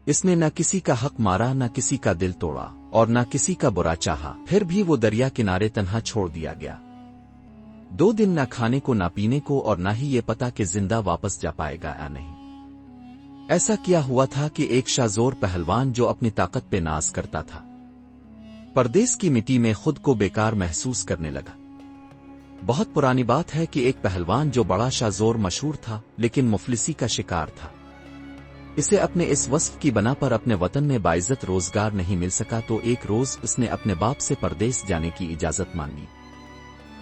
اس نے نہ کسی کا حق مارا، نہ کسی کا دل توڑا، اور نہ کسی کا برا چاہا، پھر بھی وہ دریا کنارے تنہا چھوڑ دیا گیا۔ 2 دن نہ کھانے کو نہ پینے کو، اور نہ ہی یہ پتا کہ زندہ واپس جا پائے گا یا نہیں۔ ایسا کیا ہوا تھا کہ ایک شاذور پہلوان جو اپنی طاقت پہ ناز کرتا تھا، پردیس کی مٹی میں خود کو بیکار محسوس کرنے لگا۔ بہت پرانی بات ہے کہ ایک پہلوان جو بڑا شاذور مشہور تھا لیکن مفلسی کا شکار تھا، اسے اپنے اس وصف کی بنا پر اپنے وطن میں باعزت روزگار نہیں مل سکا، تو ایک روز اس نے اپنے باپ سے پردیس جانے کی اجازت مانگی۔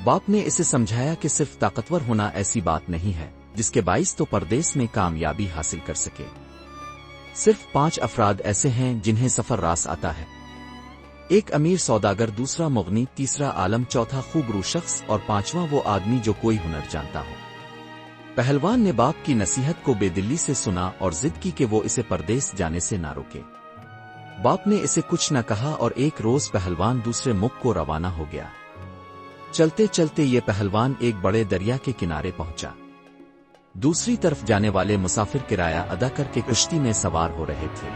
باپ نے اسے سمجھایا کہ صرف طاقتور ہونا ایسی بات نہیں ہے جس کے باعث تو پردیس میں کامیابی حاصل کر سکے۔ صرف 5 افراد ایسے ہیں جنہیں سفر راس آتا ہے، ایک امیر سوداگر، دوسرا مغنی، تیسرا عالم، چوتھا خوبرو شخص، اور 5واں وہ آدمی جو کوئی ہنر جانتا ہو۔ پہلوان نے باپ کی نصیحت کو بے دلی سے سنا اور ضد کی کہ وہ اسے پردیس جانے سے نہ روکے۔ باپ نے اسے کچھ نہ کہا اور ایک روز پہلوان دوسرے ملک کو روانہ ہو گیا۔ چلتے چلتے یہ پہلوان ایک بڑے دریا کے کنارے پہنچا۔ دوسری طرف جانے والے مسافر کرایہ ادا کر کے کشتی میں سوار ہو رہے تھے۔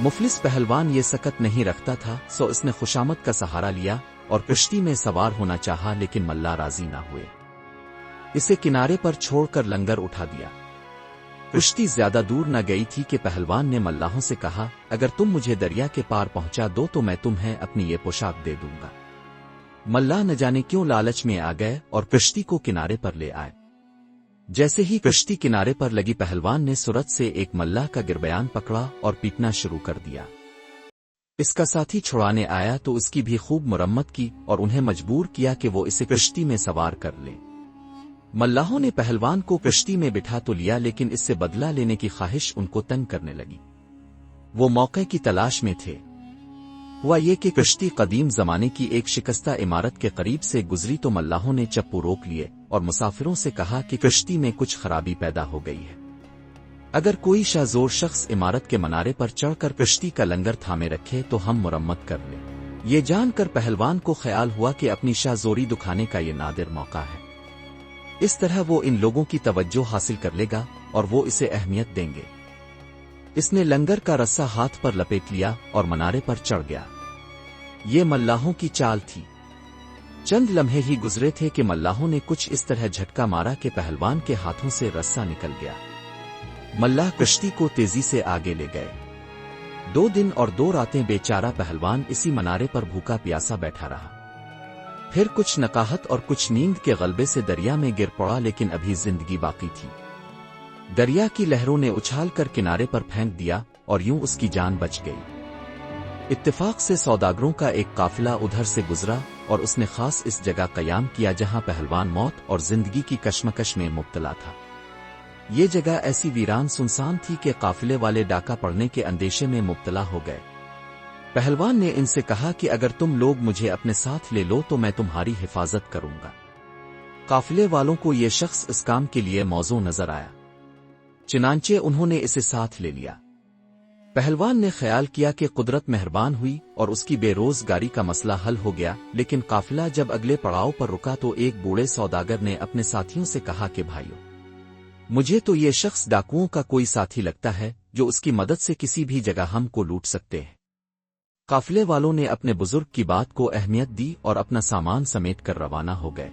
مفلس پہلوان یہ سکت نہیں رکھتا تھا، سو اس نے خوشامد کا سہارا لیا اور کشتی میں سوار ہونا چاہا، لیکن ملا راضی نہ ہوئے۔ اسے کنارے پر چھوڑ کر لنگر اٹھا دیا۔ کشتی زیادہ دور نہ گئی تھی کہ پہلوان نے ملاحوں سے کہا، اگر تم مجھے دریا کے پار پہنچا دو تو میں تمہیں اپنی یہ پوشاک دے دوں گا۔ ملاح نہ جانے کیوں لالچ میں آ گئے اور کشتی کو کنارے پر لے آئے۔ جیسے ہی کشتی کنارے پر لگی، پہلوان نے سرعت سے ایک ملاح کا گربیان پکڑا اور پیٹنا شروع کر دیا۔ اس کا ساتھی چھڑانے آیا تو اس کی بھی خوب مرمت کی اور انہیں مجبور کیا کہ وہ اسے کشتی میں سوار کر لے۔ ملاحوں نے پہلوان کو کشتی میں بٹھا تو لیا، لیکن اس سے بدلہ لینے کی خواہش ان کو تنگ کرنے لگی۔ وہ موقع کی تلاش میں تھے۔ ہوا یہ کہ کشتی قدیم زمانے کی ایک شکستہ عمارت کے قریب سے گزری تو ملاحوں نے چپو روک لیے اور مسافروں سے کہا کہ کشتی میں کچھ خرابی پیدا ہو گئی ہے، اگر کوئی شاذور شخص عمارت کے منارے پر چڑھ کر کشتی کا لنگر تھامے رکھے تو ہم مرمت کر لیں۔ یہ جان کر پہلوان کو خیال ہوا کہ اپنی شاذوری دکھانے کا یہ نادر موقع ہے، اس طرح وہ ان لوگوں کی توجہ حاصل کر لے گا اور وہ اسے اہمیت دیں گے۔ اس نے لنگر کا رسہ ہاتھ پر لپیٹ لیا اور منارے پر چڑھ گیا۔ یہ ملاحوں کی چال تھی۔ چند لمحے ہی گزرے تھے کہ ملاحوں نے کچھ اس طرح جھٹکا مارا کہ پہلوان کے ہاتھوں سے رسہ نکل گیا۔ ملاح کشتی کو تیزی سے آگے لے گئے۔ 2 دن اور 2 راتیں بیچارہ پہلوان اسی منارے پر بھوکا پیاسا بیٹھا رہا۔ پھر کچھ نقاہت اور کچھ نیند کے غلبے سے دریا میں گر پڑا، لیکن ابھی زندگی باقی تھی۔ دریا کی لہروں نے اچھال کر کنارے پر پھینک دیا اور یوں اس کی جان بچ گئی۔ اتفاق سے سوداگروں کا ایک قافلہ ادھر سے گزرا اور اس نے خاص اس جگہ قیام کیا جہاں پہلوان موت اور زندگی کی کشمکش میں مبتلا تھا۔ یہ جگہ ایسی ویران سنسان تھی کہ قافلے والے ڈاکہ پڑنے کے اندیشے میں مبتلا ہو گئے۔ پہلوان نے ان سے کہا کہ اگر تم لوگ مجھے اپنے ساتھ لے لو تو میں تمہاری حفاظت کروں گا۔ قافلے والوں کو یہ شخص اس کام کے لیے موزوں نظر آیا، چنانچہ انہوں نے اسے ساتھ لے لیا۔ پہلوان نے خیال کیا کہ قدرت مہربان ہوئی اور اس کی بے روزگاری کا مسئلہ حل ہو گیا، لیکن قافلہ جب اگلے پڑاؤ پر رکا تو ایک بوڑھے سوداگر نے اپنے ساتھیوں سے کہا کہ بھائیو، مجھے تو یہ شخص ڈاکوؤں کا کوئی ساتھی لگتا ہے جو اس کی مدد سے کسی بھی جگہ ہم کو لوٹ سکتے ہیں۔ قافلے والوں نے اپنے بزرگ کی بات کو اہمیت دی اور اپنا سامان سمیٹ کر روانہ ہو گئے۔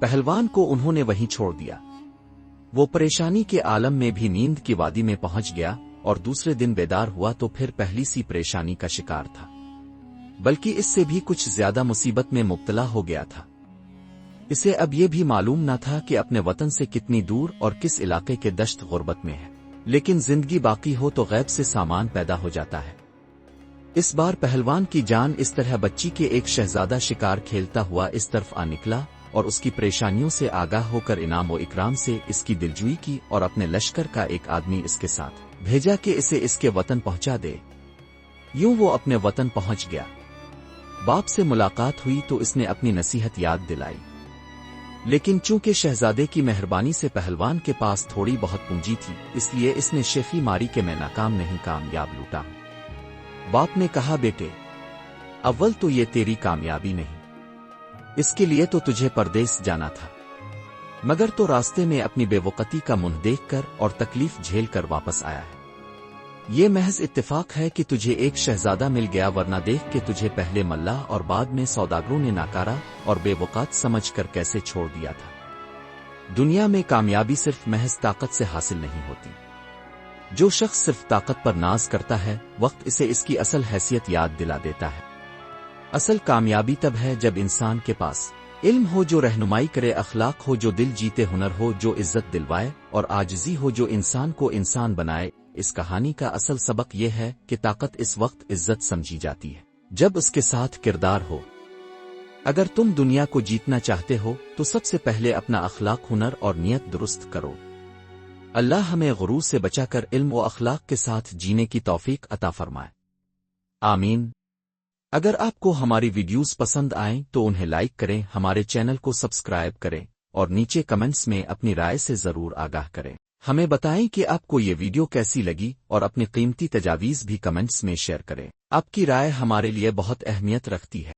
پہلوان کو انہوں نے وہیں چھوڑ دیا۔ وہ پریشانی کے عالم میں بھی نیند کی وادی میں پہنچ گیا اور دوسرے دن بیدار ہوا تو پھر پہلی سی پریشانی کا شکار تھا، بلکہ اس سے بھی کچھ زیادہ مصیبت میں مبتلا ہو گیا تھا۔ اسے اب یہ بھی معلوم نہ تھا کہ اپنے وطن سے کتنی دور اور کس علاقے کے دشت غربت میں ہے، لیکن زندگی باقی ہو تو غیب سے سامان پیدا ہو جاتا ہے۔ اس بار پہلوان کی جان اس طرح بچی کہ ایک شہزادہ شکار کھیلتا ہوا اس طرف آ نکلا اور اس کی پریشانیوں سے آگاہ ہو کر انعام و اکرام سے اس کی دلجوئی کی اور اپنے لشکر کا ایک آدمی اس کے ساتھ بھیجا کہ اسے اس کے وطن پہنچا دے۔ یوں وہ اپنے وطن پہنچ گیا۔ باپ سے ملاقات ہوئی تو اس نے اپنی نصیحت یاد دلائی، لیکن چونکہ شہزادے کی مہربانی سے پہلوان کے پاس تھوڑی بہت پونجی تھی، اس لیے اس نے شیخی ماری کہ میں ناکام نہیں کامیاب لوٹا ہوں۔ باپ نے کہا، بیٹے، اول تو یہ تیری کامیابی نہیں، اس کے لیے تو تجھے پردیس جانا تھا، مگر تو راستے میں اپنی بے وقتی کا منہ دیکھ کر اور تکلیف جھیل کر واپس آیا ہے۔ یہ محض اتفاق ہے کہ تجھے ایک شہزادہ مل گیا، ورنہ دیکھ کہ تجھے پہلے ملاح اور بعد میں سوداگروں نے ناکارہ اور بے وقت سمجھ کر کیسے چھوڑ دیا تھا۔ دنیا میں کامیابی صرف محض طاقت سے حاصل نہیں ہوتی۔ جو شخص صرف طاقت پر ناز کرتا ہے، وقت اسے اس کی اصل حیثیت یاد دلا دیتا ہے۔ اصل کامیابی تب ہے جب انسان کے پاس علم ہو جو رہنمائی کرے، اخلاق ہو جو دل جیتے، ہنر ہو جو عزت دلوائے، اور عاجزی ہو جو انسان کو انسان بنائے۔ اس کہانی کا اصل سبق یہ ہے کہ طاقت اس وقت عزت سمجھی جاتی ہے جب اس کے ساتھ کردار ہو۔ اگر تم دنیا کو جیتنا چاہتے ہو تو سب سے پہلے اپنا اخلاق، ہنر اور نیت درست کرو۔ اللہ ہمیں غرور سے بچا کر علم و اخلاق کے ساتھ جینے کی توفیق عطا فرمائے، آمین۔ اگر آپ کو ہماری ویڈیوز پسند آئیں تو انہیں لائک کریں، ہمارے چینل کو سبسکرائب کریں اور نیچے کمنٹس میں اپنی رائے سے ضرور آگاہ کریں۔ ہمیں بتائیں کہ آپ کو یہ ویڈیو کیسی لگی اور اپنی قیمتی تجاویز بھی کمنٹس میں شیئر کریں۔ آپ کی رائے ہمارے لیے بہت اہمیت رکھتی ہے۔